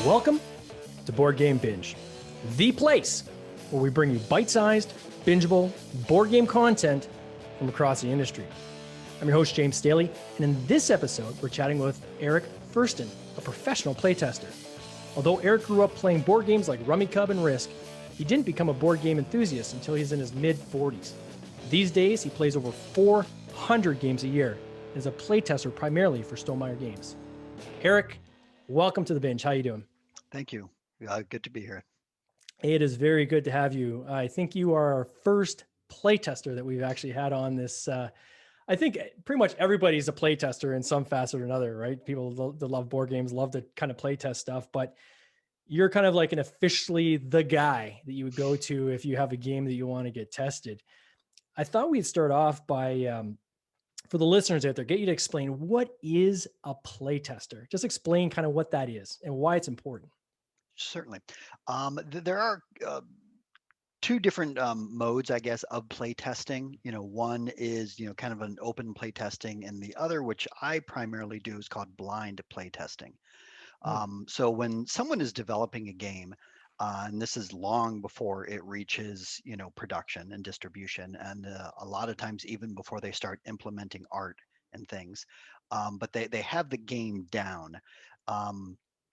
Welcome to Board Game Binge, the place where we bring you bite-sized, bingeable board game content from across the industry. I'm your host, James Staley, and in this episode, we're chatting with Eric Fersten, a professional playtester. Although Eric grew up playing board games like Rummikub and Risk, he didn't become a board game enthusiast until he's in his mid-40s. These days, he plays over 400 games a year and is a playtester primarily for Stonemaier Games. Eric, welcome to the Binge. How you doing? Thank you. Good to be here. It is very good to have you. I think you are our first playtester that we've actually had on this. I think pretty much everybody's a playtester in some facet or another, right? People that love board games love to kind of playtest stuff, but you're kind of like an officially the guy that you would go to if you have a game that you want to get tested. I thought we'd start off by, for the listeners out there, get you to explain what is a playtester. Just explain kind of what that is and why it's important. Certainly. There are two different modes, I guess, of play testing. One is, kind of an open play testing, and the other, which I primarily do, is called blind play testing. So when someone is developing a game, and this is long before it reaches, production and distribution, and a lot of times even before they start implementing art and things, but they have the game down.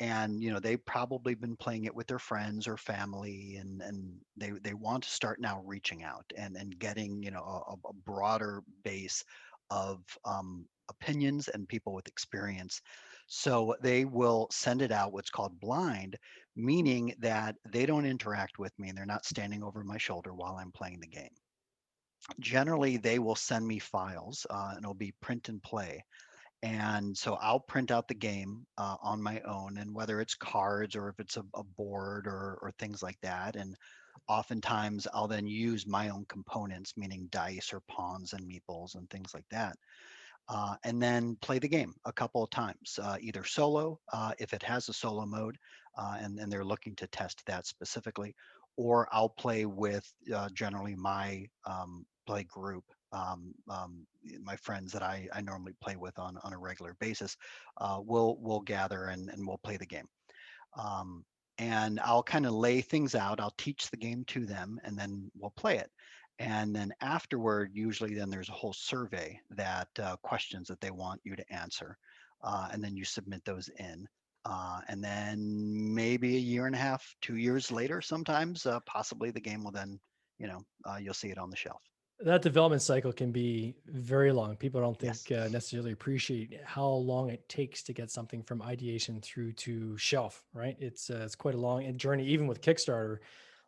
And they've probably been playing it with their friends or family, and they want to start now reaching out and getting a broader base of opinions and people with experience. So they will send it out what's called blind, meaning that they don't interact with me and they're not standing over my shoulder while I'm playing the game. Generally, they will send me files, and it'll be print and play. And so I'll print out the game on my own, and whether it's cards or if it's a board or things like that. And oftentimes I'll then use my own components, meaning dice or pawns and meeples and things like that. And then play the game a couple of times, either solo, if it has a solo mode, and they're looking to test that specifically, or I'll play with generally my play group, my friends that I normally play with on a regular basis. We'll gather and we'll play the game. And I'll kind of lay things out. I'll teach the game to them, and then we'll play it. And then afterward, usually then there's a whole survey that questions that they want you to answer. And then you submit those in. And then maybe a year and a half, 2 years later, sometimes, possibly the game will then, you'll see it on the shelf. That development cycle can be very long. People don't think Yes. necessarily appreciate how long it takes to get something from ideation through to shelf, right? It's quite a long journey, even with Kickstarter.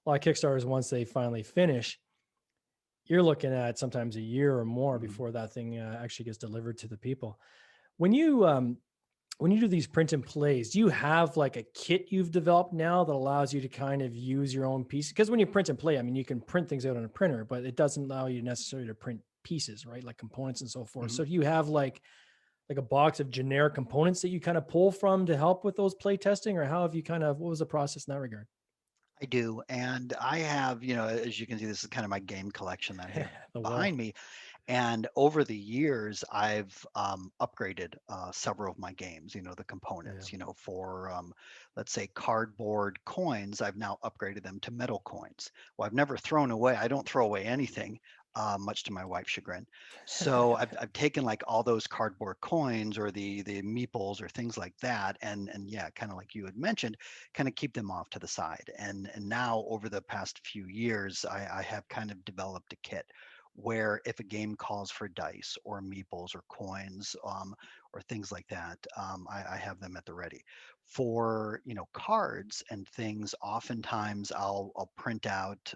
A lot of Kickstarters, once they finally finish, you're looking at sometimes a year or more Mhm. before that thing actually gets delivered to the people. When you do these print and plays, do you have like a kit you've developed now that allows you to kind of use your own piece? Because when you print and play, I mean, you can print things out on a printer, but it doesn't allow you necessarily to print pieces, right? Like components and so forth. Mhm. So do you have like a box of generic components that you kind of pull from to help with those play testing, or how have you what was the process in that regard? I do, and I have, as you can see, this is kind of my game collection that I have The behind wall. me. And over the years, I've upgraded several of my games, the Yeah. components, for, let's say, cardboard coins. I've now upgraded them to metal coins. Well, I've never thrown away, I don't throw away anything, much to my wife's chagrin. So I've taken like all those cardboard coins or the meeples or things like that. And yeah, kind of like you had mentioned, kind of keep them off to the side. And now over the past few years, I have kind of developed a kit where if a game calls for dice or meeples or coins, or things like that, I have them at the ready. For cards and things, oftentimes I'll print out,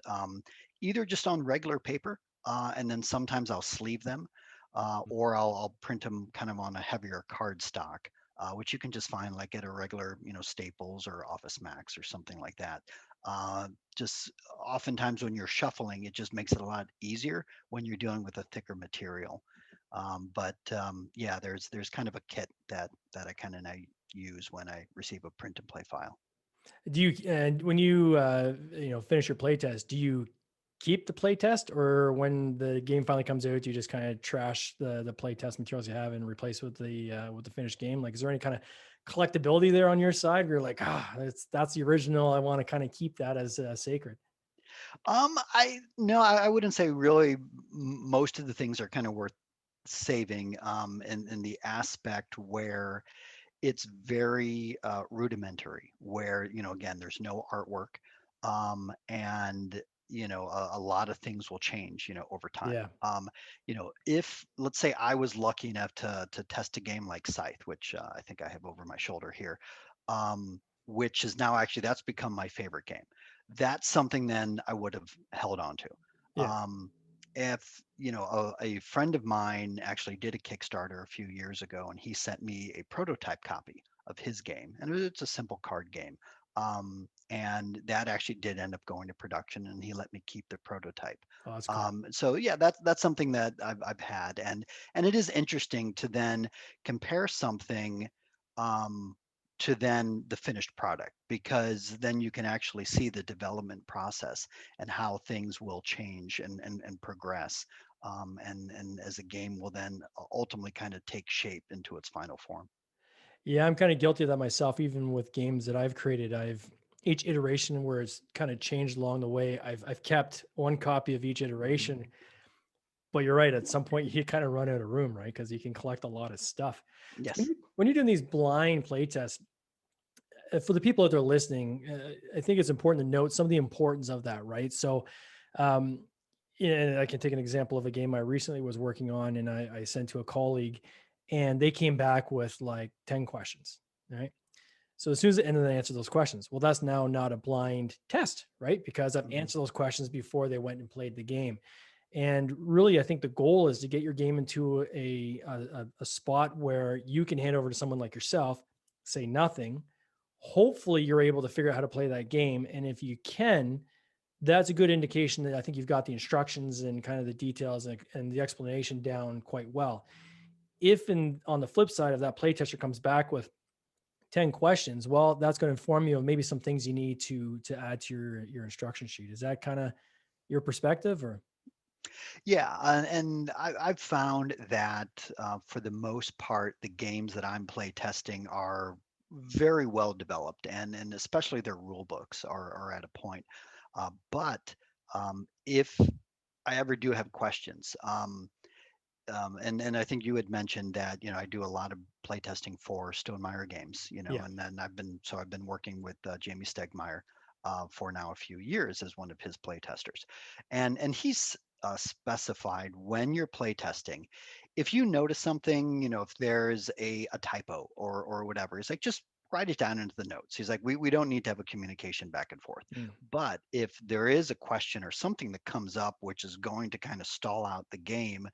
either just on regular paper, and then sometimes I'll sleeve them, or I'll print them kind of on a heavier card stock. Which you can just find like at a regular, Staples or Office Max or something like that. Just oftentimes when you're shuffling, it just makes it a lot easier when you're dealing with a thicker material. But yeah, there's kind of a kit that I kind of now use when I receive a print and play file. Do you, and when you, finish your play test, do you keep the playtest, or when the game finally comes out, you just kind of trash the playtest materials you have and replace with the finished game? Like, is there any kind of collectability there on your side where you're like, that's the original, I want to kind of keep that as sacred? I no, I wouldn't say really. Most of the things are kind of worth saving, in the aspect where it's very rudimentary, where again there's no artwork, and a lot of things will change over time. Yeah. If let's say I was lucky enough to test a game like Scythe, which I think I have over my shoulder here, which is now actually that's become my favorite game. That's something then I would have held on to. Yeah. um, if a friend of mine actually did a Kickstarter a few years ago, and he sent me a prototype copy of his game, and it's a simple card game, and that actually did end up going to production, and he let me keep the prototype. Oh, that's cool. So yeah, that's something that I've had, and it is interesting to then compare something, um, to then the finished product, because then you can actually see the development process and how things will change and progress, and as a game will then ultimately kind of take shape into its final form. Yeah, I'm kind of guilty of that myself. Even with games that I've created, I've each iteration where it's kind of changed along the way, I've kept one copy of each Mhm. iteration. But you're right, at some point you kind of run out of room, right? Because you can collect a lot of stuff. So Yes. when you're doing these blind play tests, for the people that are listening, I think it's important to note some of the importance of that, right? So, um, I can take an example of a game I recently was working on, and I sent to a colleague, and they came back with like 10 questions, right? So as soon as, and then they answer those questions, well, that's now not a blind test, right? Because I've Mhm. answered those questions before they went and played the game. And really, I think the goal is to get your game into a spot where you can hand over to someone like yourself, say nothing. Hopefully, you're able to figure out how to play that game. And if you can, that's a good indication that I think you've got the instructions and kind of the details and the explanation down quite well. If on the flip side of that, playtester comes back with 10 questions, well, that's going to inform you of maybe some things you need to add to your instruction sheet. Is that kind of your perspective, or? Yeah, and I've found that for the most part, the games that I'm play testing are very well developed, and especially their rule books are at a point. But if I ever do have questions, and I think you had mentioned that I do a lot of playtesting for Stonemaier Games, Yeah. and then I've been working with Jamie Stegmaier for now a few years as one of his playtesters, and he's specified when you're playtesting, if you notice something, if there's a typo or whatever, he's like, just write it down into the notes. He's like, we don't need to have a communication back and forth. Mm. But if there is a question or something that comes up which is going to kind of stall out the game,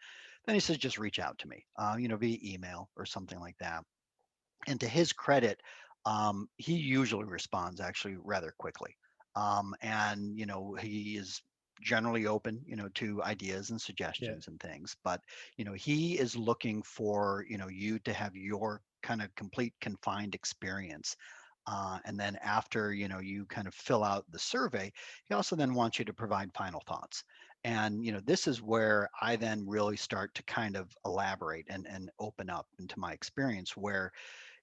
then he says, just reach out to me, via email or something like that. And to his credit, he usually responds actually rather quickly. And, he is generally open, to ideas and Yeah. suggestions and things. But, he is looking for, you to have your kind of complete confined experience. And then after you kind of fill out the survey, he also then wants you to provide final thoughts. And this is where I then really start to kind of elaborate and open up into my experience, where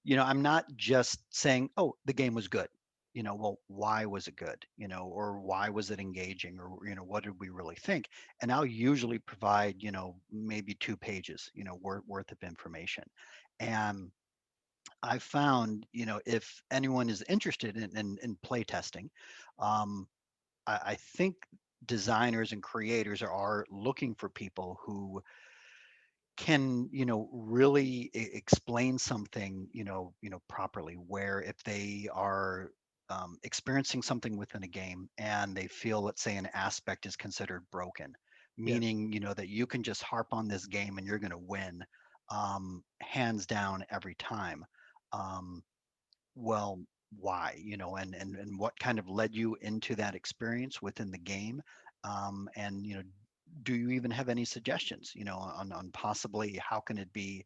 I'm not just saying, oh, the game was good. Well, why was it good? Or why was it engaging? Or what did we really think? And I'll usually provide maybe 2 pages worth of information. And I found, if anyone is interested in play testing, um, I think designers and creators are looking for people who can, really explain something, properly. Where if they are experiencing something within a game and they feel, let's say, an aspect is considered broken, Yeah. meaning, that you can just harp on this game and you're going to win, hands down every time. Um, well, why? And what kind of led you into that experience within the game? And do you even have any suggestions, on possibly how can it be,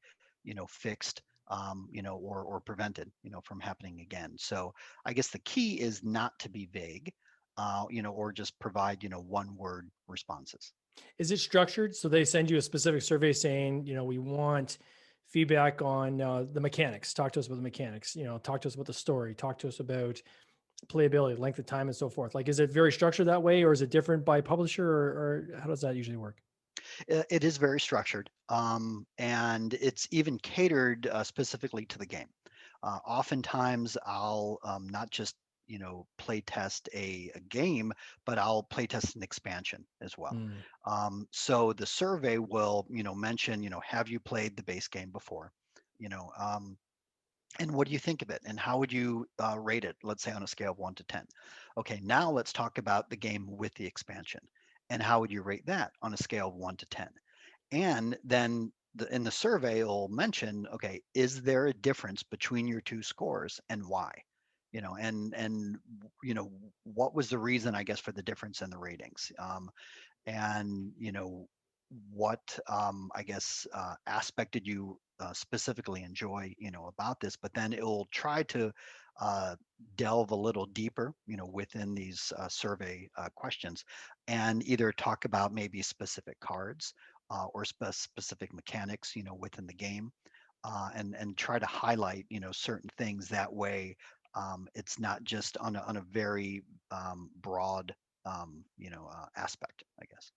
fixed, or prevented, from happening again? So I guess the key is not to be vague. or just provide, one word responses. Is it structured? So they send you a specific survey saying, we want feedback on the mechanics. Talk to us about the mechanics. Talk to us about the story. Talk to us about playability, length of time, and so forth. Like, is it very structured that way, or is it different by publisher, or how does that usually work? It is very structured, and it's even catered specifically to the game. Oftentimes, I'll not just play test a game, but I'll play test an expansion as well. Hmm. So the survey will mention have you played the base game before, you know, and what do you think of it, and how would you rate it? Let's say on a scale of 1 to 10. Okay, now let's talk about the game with the expansion, and how would you rate that on a scale of 1 to 10? And then in the survey, it'll mention, okay, is there a difference between your two scores and why? And what was the reason, I guess, for the difference in the ratings? And what I guess aspect did you specifically enjoy about this? But then it will try to uh, delve a little deeper within these survey questions, and either talk about maybe specific cards or specific mechanics within the game, and try to highlight certain things. That way it's not just on a very broad aspect, I guess.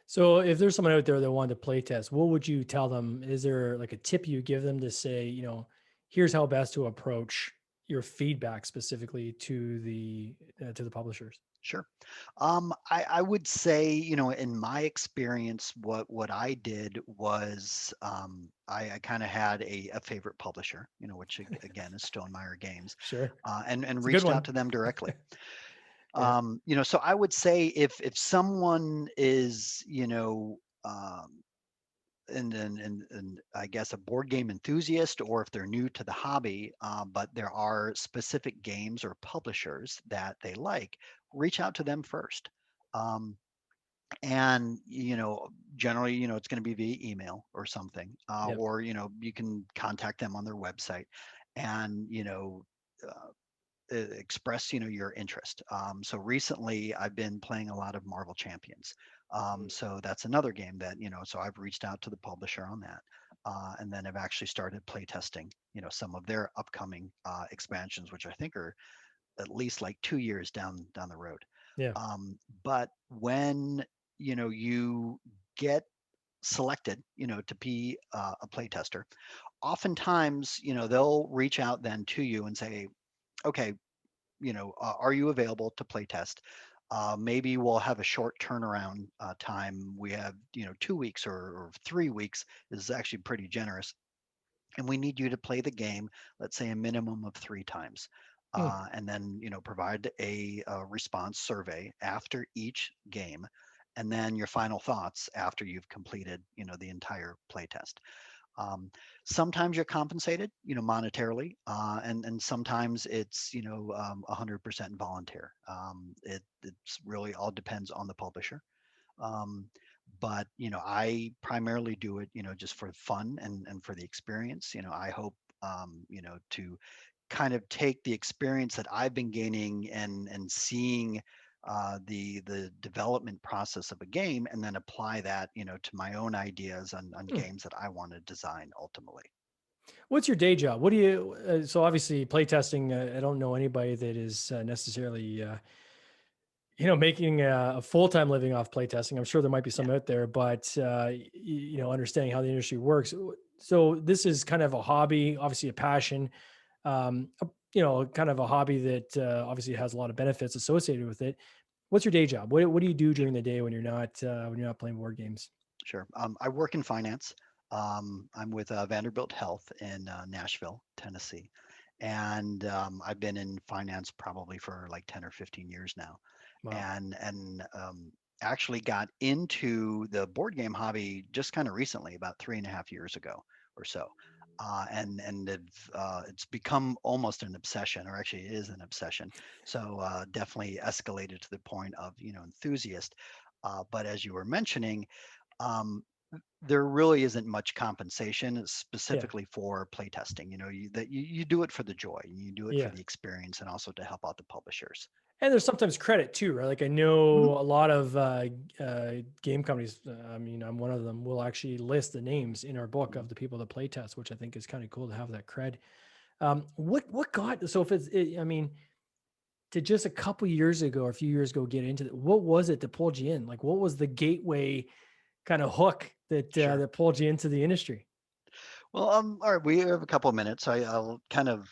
So if there's someone out there that wanted to play test, what would you tell them? Is there like a tip you give them to say, here's how best to approach your feedback specifically to the publishers? Sure. I would say, in my experience, what I did was I kind of had a favorite publisher, which again is Stonemaier Games, Sure. and It's a good reached out one. to them directly. Yeah. So I would say if someone is, um, and I guess a board game enthusiast, or if they're new to the hobby, but there are specific games or publishers that they like, reach out to them first. Um, and generally, it's going to be via email or something, Yep. or you can contact them on their website, and express your interest. So recently I've been playing a lot of Marvel Champions. Mm. So that's another game that so I've reached out to the publisher on that, and then I've actually started playtesting some of their upcoming expansions, which I think are at least like 2 years down the road. Yeah. But when you get selected to be a playtester, oftentimes they'll reach out then to you and say, okay, are you available to play test? Maybe we'll have a short turnaround time. We have, 2 weeks or 3 weeks is actually pretty generous. And we need you to play the game, let's say a minimum of 3 times. Mm. And then, provide a response survey after each game. And then your final thoughts after you've completed, the entire playtest. Um, Sometimes you're compensated, monetarily, and sometimes it's 100% volunteer. It's really all depends on the publisher. Um, but I primarily do it, just for fun and for the experience. I hope to kind of take the experience that I've been gaining and seeing the development process of a game, and then apply that to my own ideas on Mm. games that I want to design ultimately. What's your day job? What do you, so obviously playtesting, I don't know anybody that is necessarily, making a full-time living off playtesting. I'm sure there might be Yeah. some out there, but understanding how the industry works. So this is kind of a hobby, obviously a passion, kind of a hobby that obviously has a lot of benefits associated with it. What's your day job? What do you do Sure. during the day when you're not playing board games? Sure. I work in finance. I'm with Vanderbilt Health in Nashville, Tennessee, and I've been in finance probably for like 10 or 15 years now, Wow. and actually got into the board game hobby just kind of recently, about 3.5 years ago or so. It's become almost an obsession, or actually it is an obsession. So definitely escalated to the point of enthusiast. But as you were mentioning, um, there really isn't much compensation Yeah. specifically for playtesting. You do it for the joy, and you do it for Yeah. the experience, and also to help out the publishers. And there's sometimes credit too, right? Like I Mhm. know a lot of game companies. I mean, I'm one of them. Will actually list the names in our book Mhm. of the people that play test, which I think is kind of cool to have that cred. What got so if I mean, to just a couple years ago or a few years ago get into it, what was it that pulled you in? Like, what was the gateway kind of hook Sure. that pulled you into the industry? Well, all right, we have a couple of minutes. I'll kind of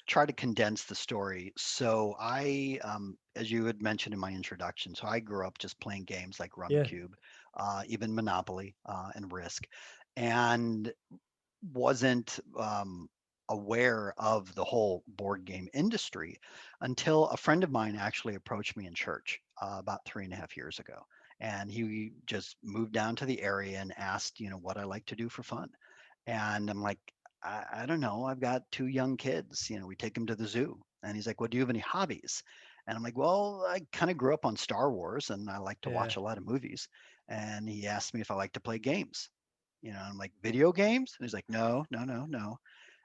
try to condense the story. So as you had mentioned in my introduction, so I grew up just playing games like Yeah, Rummikub, even Monopoly and Risk, and wasn't aware of the whole board game industry until a friend of mine actually approached me in church about 3.5 years ago. And he just moved down to the area and asked, what I like to do for fun. And I'm like, I don't know. I've got two young kids. We take them to the zoo. And he's like, well, do you have any hobbies? And I'm like, well, I kind of grew up on Star Wars and I like to yeah, watch a lot of movies. And he asked me if I like to play games. I'm like, video games? And he's like, no, no, no, no.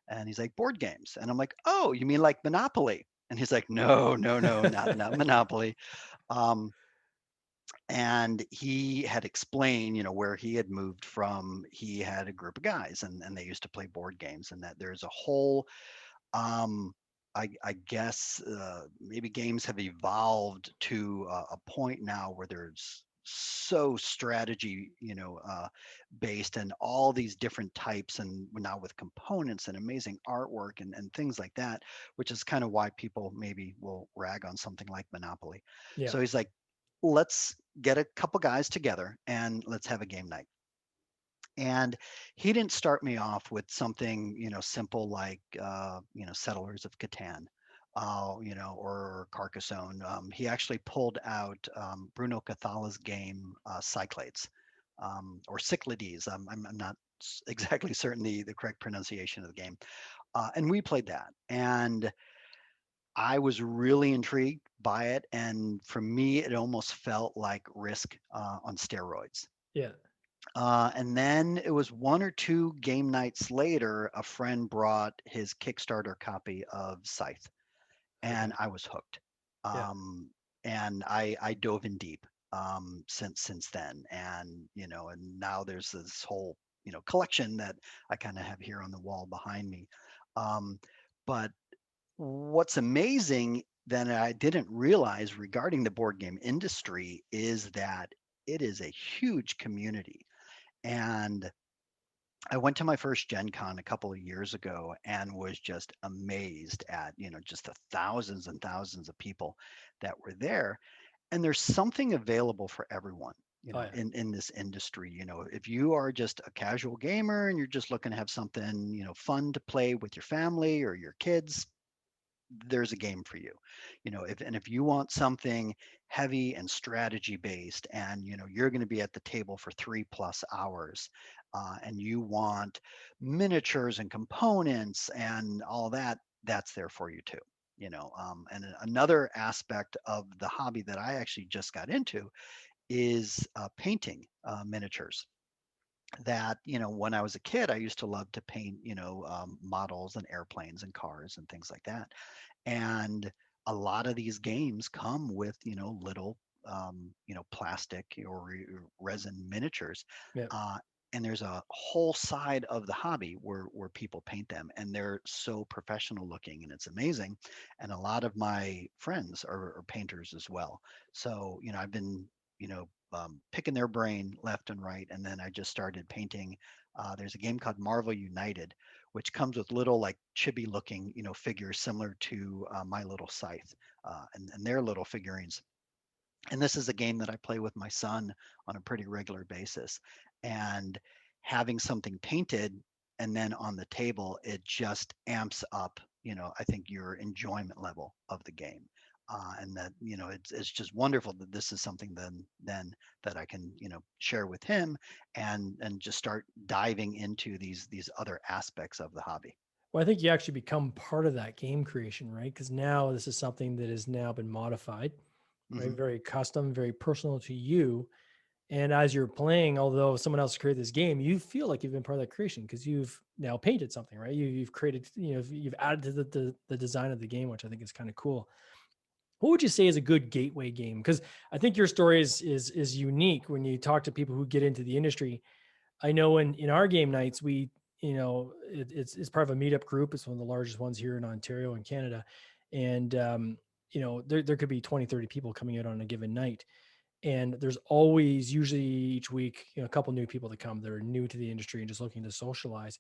And he's like, board games. And I'm like, oh, you mean like Monopoly? And he's like, no, no, no, not Monopoly. Um, and he had explained, where he had moved from. He had a group of guys and they used to play board games, and that there's a whole um, I guess maybe games have evolved to a point now where there's so strategy, based, and all these different types, and now with components and amazing artwork and things like that, which is kind of why people maybe will rag on something like Monopoly. yeah, So he's like, let's get a couple guys together and let's have a game night. And he didn't start me off with something, simple like, Settlers of Catan, or Carcassonne. He actually pulled out Bruno Cathala's game, Cyclades, or Cyclades. I'm not exactly certain the correct pronunciation of the game. And we played that. And I was really intrigued by it. And for me, it almost felt like Risk on steroids. yeah. And then it was one or two game nights later, a friend brought his Kickstarter copy of Scythe, and Okay, I was hooked. yeah. And I dove in deep since then, and now there's this whole collection that I kind of have here on the wall behind me. Um, but what's amazing that I didn't realize regarding the board game industry is that it is a huge community. And I went to my first Gen Con a couple of years ago and was just amazed at, just the thousands and thousands of people that were there. And there's something available for everyone, Oh yeah. in this industry. If you are just a casual gamer and you're just looking to have something, fun to play with your family or your kids, there's a game for you. If you want something heavy and strategy based, and you're going to be at the table for 3+ hours, and you want miniatures and components and all that, that's there for you too. And another aspect of the hobby that I actually just got into is painting miniatures. That, when I was a kid, I used to love to paint, models and airplanes and cars and things like that. And a lot of these games come with, little, plastic or resin miniatures. Yeah. Uh, and there's a whole side of the hobby where people paint them, and they're so professional looking, and it's amazing. And a lot of my friends are painters as well. So, I've been, picking their brain left and right. And then I just started painting. There's a game called Marvel United, which comes with little like chibi looking, figures similar to My Little Scythe, and their little figurines. And this is a game that I play with my son on a pretty regular basis. And having something painted and then on the table, it just amps up, I think your enjoyment level of the game. And that, it's just wonderful that this is something then that I can, share with him, and just start diving into these other aspects of the hobby. Well, I think you actually become part of that game creation, right? Because now this is something that has now been modified, right? Hmm. Very custom, very personal to you. And as you're playing, although someone else created this game, you feel like you've been part of that creation because you've now painted something, right? You've created, you've added to the design of the game, which I think is kind of cool. What would you say is a good gateway game? Because I think your story is unique when you talk to people who get into the industry. I know in our game nights, we, it's part of a meetup group. It's one of the largest ones here in Ontario and Canada. And, there could be 20, 30 people coming out on a given night. And there's always, usually each week, a couple new people that come that are new to the industry and just looking to socialize.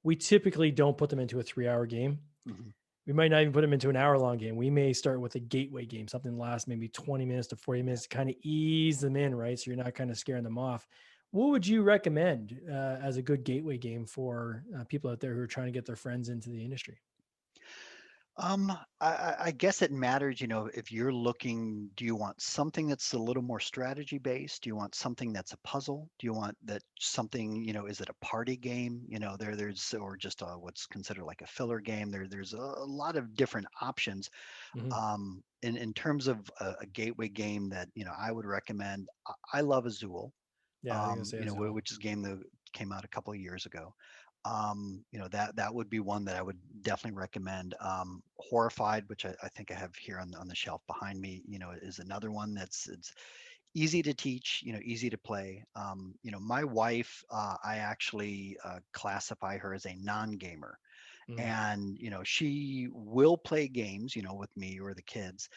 We typically don't put them into a 3 hour game. Mhm. We might not even put them into an hour-long game. We may start with a gateway game, something that lasts maybe 20 minutes to 40 minutes to kind of ease them in, right? So you're not kind of scaring them off. What would you recommend as a good gateway game for people out there who are trying to get their friends into the industry? I guess it matters, if you're looking, do you want something that's a little more strategy based? Do you want something that's a puzzle? Do you want that something, is it a party game? There's or just what's considered like a filler game. There's a lot of different options. Hmm. In terms of a gateway game that, I would recommend, I love Azul, Yeah, I think I say Azul. which is a game that came out a couple of years ago. That would be one that I would definitely recommend. Horrified, which I think I have here on the shelf behind me, is another one that's it's easy to teach, easy to play. My wife, I actually classify her as a non-gamer, Mm, and she will play games, with me or the kids,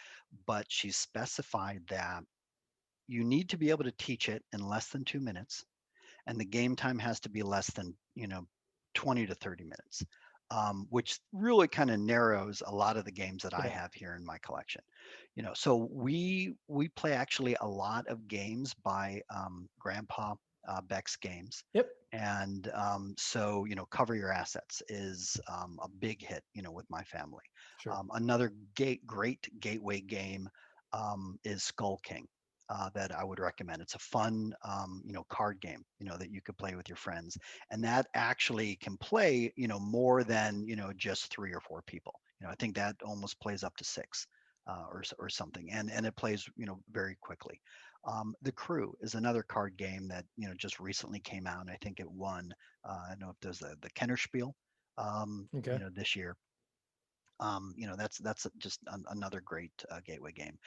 but she's specified that you need to be able to teach it in less than 2 minutes, and the game time has to be less than 20 to 30 minutes, which really kind of narrows a lot of the games that I yeah. have here in my collection. So we play actually a lot of games by Grandpa Beck's games. Yep. And so, Cover Your Assets is a big hit, with my family. Sure. Another great gateway game is Skull King, that I would recommend. It's a fun, card game, that you could play with your friends, and that actually can play, more than just 3 or 4 people. I think that almost plays up to six, or something, and it plays, very quickly. The Crew is another card game that just recently came out, and I think it won. I don't know if there's the Kennerspiel, Okay. this year. That's just another great gateway game.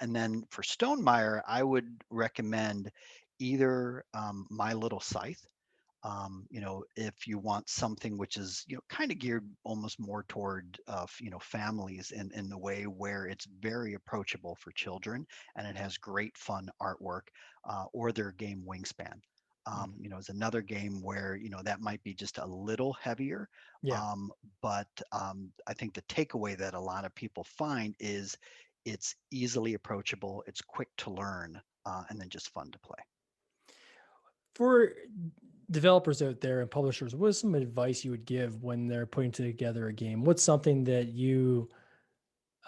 And then for Stonemaier, I would recommend either My Little Scythe. If you want something which is kind of geared almost more toward families in the way where it's very approachable for children and it has great fun artwork, or their game Wingspan. Mm, Is another game where that might be just a little heavier, yeah. um, but I think the takeaway that a lot of people find is it's easily approachable, it's quick to learn, and then just fun to play. For developers out there and publishers, what is some advice you would give when they're putting together a game? What's something that you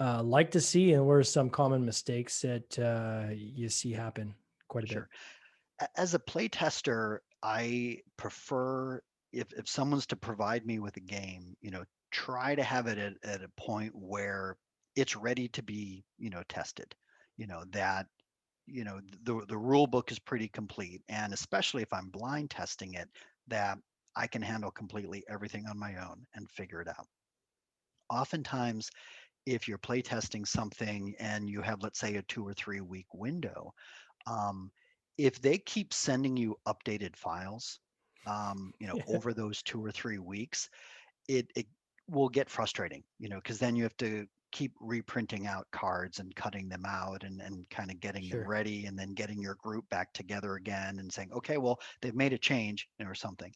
like to see, and what are some common mistakes that you see happen quite a bit? Sure. As a playtester, I prefer, if someone's to provide me with a game, try to have it at a point where it's ready to be, tested. That the rule book is pretty complete, and especially if I'm blind testing it, that I can handle completely everything on my own and figure it out. Oftentimes, if you're playtesting something and you have, let's say, a 2 or 3 week window, um, if they keep sending you updated files, Yeah, over those 2 or 3 weeks, it will get frustrating, because then you have to keep reprinting out cards and cutting them out and kind of getting them sure. ready and then getting your group back together again and saying, okay, well, they've made a change, or something.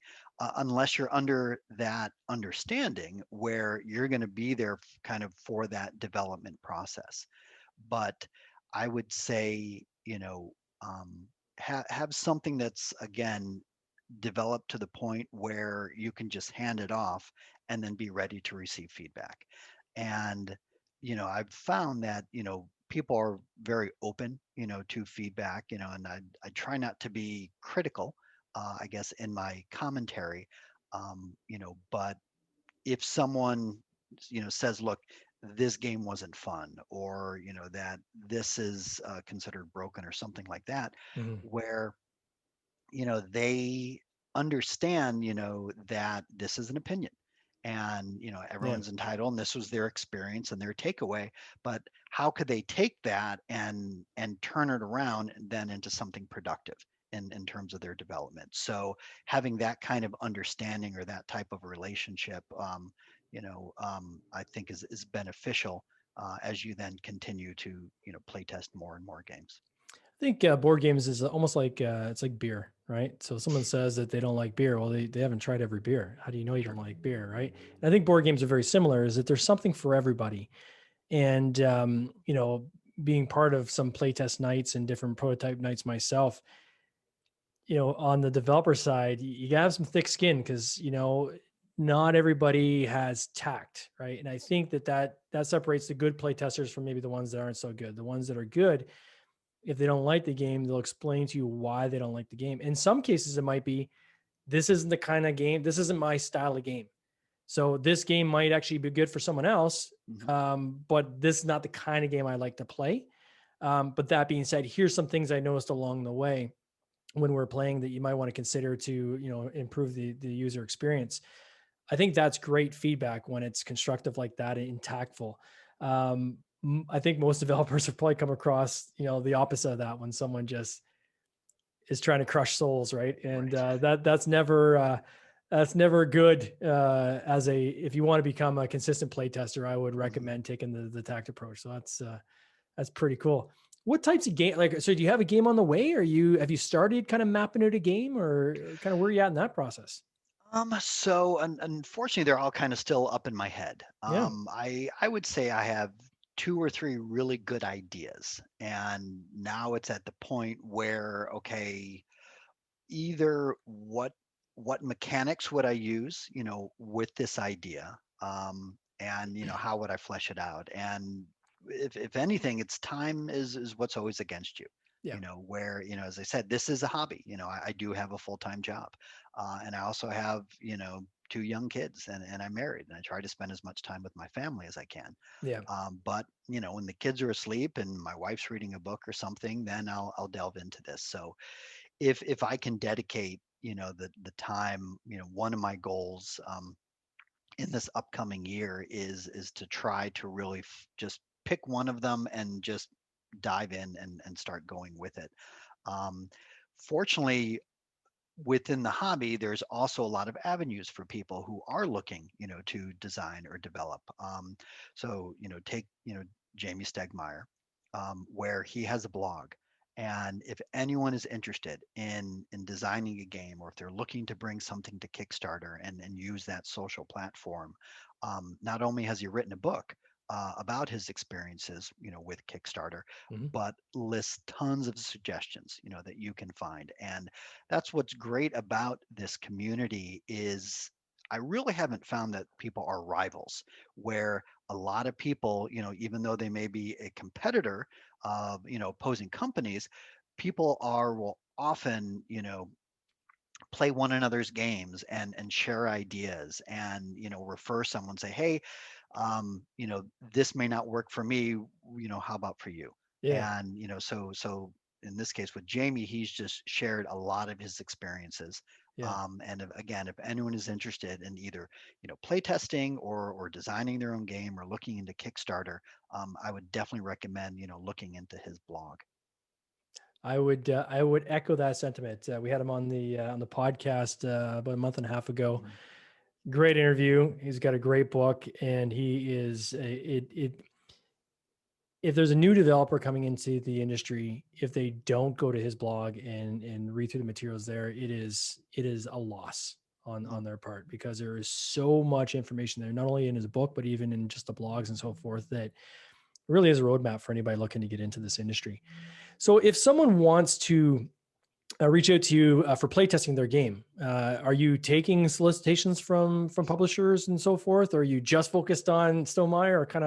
Unless you're under that understanding where you're going to be there kind of for that development process. But I would say, have something that's, again, developed to the point where you can just hand it off and then be ready to receive feedback. And, I've found that, people are very open, to feedback, and I try not to be critical, I guess, in my commentary. But if someone, says, look, this game wasn't fun, or that this is considered broken or something like that, Mhm. where they understand, that this is an opinion, and Yeah. everyone's entitled, and this was their experience and their takeaway. But how could they take that and turn it around then into something productive in terms of their development? So having that kind of understanding or that type of relationship, I think is beneficial as you then continue to play test more and more games. I think board games is almost like it's like beer, right? So someone says that they don't like beer. Well, they haven't tried every beer. How do you know you don't Sure. like beer, right? And I think board games are very similar. Is that there's something for everybody, and being part of some playtest nights and different prototype nights myself, on the developer side, you gotta have some thick skin because not everybody has tact, right? And I think that separates the good playtesters from maybe the ones that aren't so good. The ones that are good, if they don't like the game, they'll explain to you why they don't like the game. In some cases, it might be this isn't the kind of game, this isn't my style of game. So this game might actually be good for someone else, Hmm. but this is not the kind of game I like to play. But that being said, here's some things I noticed along the way when we're playing that you might want to consider to improve the user experience. I think that's great feedback when it's constructive like that and tactful. I think most developers have probably come across the opposite of that when someone just is trying to crush souls, right? And Right. that's never good. As a If you want to become a consistent play tester, I would Hmm. recommend taking the tact approach. So that's pretty cool. What types of game, like, so do you have a game on the way? Or have you started kind of mapping out a game, or kind of where are you at in that process? So unfortunately, they're all kind of still up in my head. Yeah. I would say I have two or three really good ideas, and now it's at the point where, okay, either what mechanics would I use, with this idea, and how would I flesh it out? And if anything, it's time is what's always against you. Yeah. Where as I said, this is a hobby. I do have a full-time job, and I also have two young kids, and I'm married, and I try to spend as much time with my family as I can. Yeah. But when the kids are asleep and my wife's reading a book or something, then I'll delve into this. So if I can dedicate, the time, one of my goals in this upcoming year is to try to really just pick one of them and just dive in and start going with it. Um, Fortunately, within the hobby, there's also a lot of avenues for people who are looking, to design or develop. So, take, Jamie Stegmaier, where he has a blog. And if anyone is interested in designing a game, or if they're looking to bring something to Kickstarter and use that social platform, not only has he written a book about his experiences, with Kickstarter, Mhm. but lists tons of suggestions, that you can find. And that's what's great about this community is I really haven't found that people are rivals, where a lot of people, even though they may be a competitor of, opposing companies, people will often, play one another's games and share ideas and, refer someone, say, hey, this may not work for me, how about for you? Yeah. And so in this case with Jamie, he's just shared a lot of his experiences. Yeah. And again, if anyone is interested in either play testing or designing their own game or looking into Kickstarter, I would definitely recommend looking into his blog. I would echo that sentiment. We had him on the podcast about a month and a half ago. Mhm. Great interview. He's got a great book, and he is if there's a new developer coming into the industry, if they don't go to his blog and read through the materials there, it is a loss on Mm. their part, because there is so much information there, not only in his book but even in just the blogs and so forth, that really is a roadmap for anybody looking to get into this industry. So if someone wants to reach out to you for playtesting their game, are you taking solicitations from publishers and so forth, or are you just focused on Stonemaier, or kind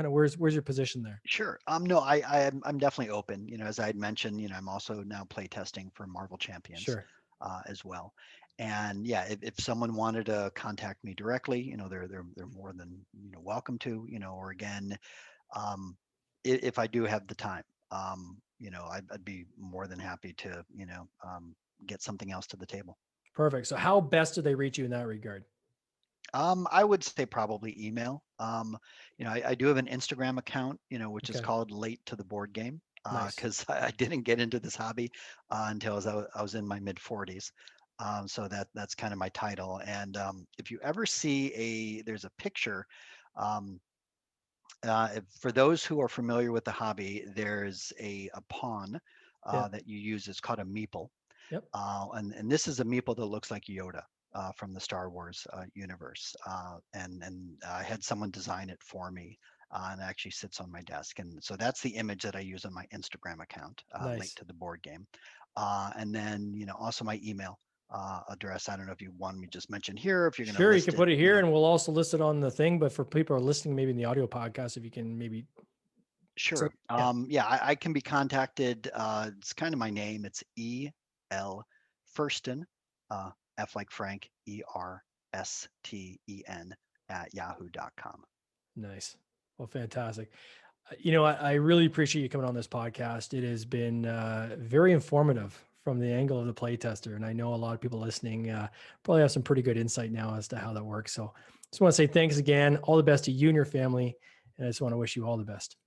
of where's your position there? Sure. No, I'm definitely open. As I had mentioned, I'm also now play testing for Marvel Champions Sure. as well. And yeah, if someone wanted to contact me directly, they're more than welcome to. Or again, um, if I do have the time, I'd be more than happy to get something else to the table. Perfect. So how best do they reach you in that regard? I would say probably email. I do have an Instagram account, which is Okay. called Late to the Board Game, Nice. because I didn't get into this hobby until I was in my mid 40s. So that's kind of my title. And if you ever see there's a picture. Um, for those who are familiar with the hobby, there's a pawn Yeah. that you use. It's called a meeple. Yep. And this is a meeple that looks like Yoda from the Star Wars universe. And I had someone design it for me, and it actually sits on my desk. And so that's the image that I use on my Instagram account, Late Nice. to the Board Game. And then also my email address. I don't know if you want me to just mention here, if you're going to Sure, you list can it. put it here, and we'll also list it on the thing. But for people who are listening, maybe in the audio podcast, if you can maybe. So Sure. yeah, Yeah, I can be contacted. It's kind of my name. It's ELFersten, F like Frank, ERSTEN at yahoo.com. nice. Well, fantastic. I really appreciate you coming on this podcast. It has been very informative from the angle of the playtester, and I know a lot of people listening probably have some pretty good insight now as to how that works. So, just want to say thanks again. All the best to you and your family, and I just want to wish you all the best.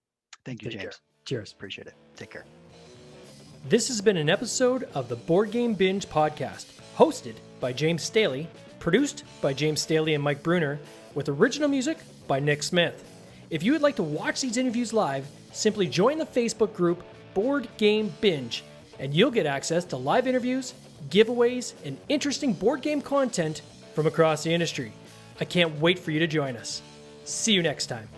Thank you, Take care. James. Cheers. Appreciate it. Take care. This has been an episode of the Board Game Binge podcast, hosted by James Staley, produced by James Staley and Mike Bruner, with original music by Nick Smith. If you would like to watch these interviews live, simply join the Facebook group Board Game Binge, and you'll get access to live interviews, giveaways, and interesting board game content from across the industry. I can't wait for you to join us. See you next time.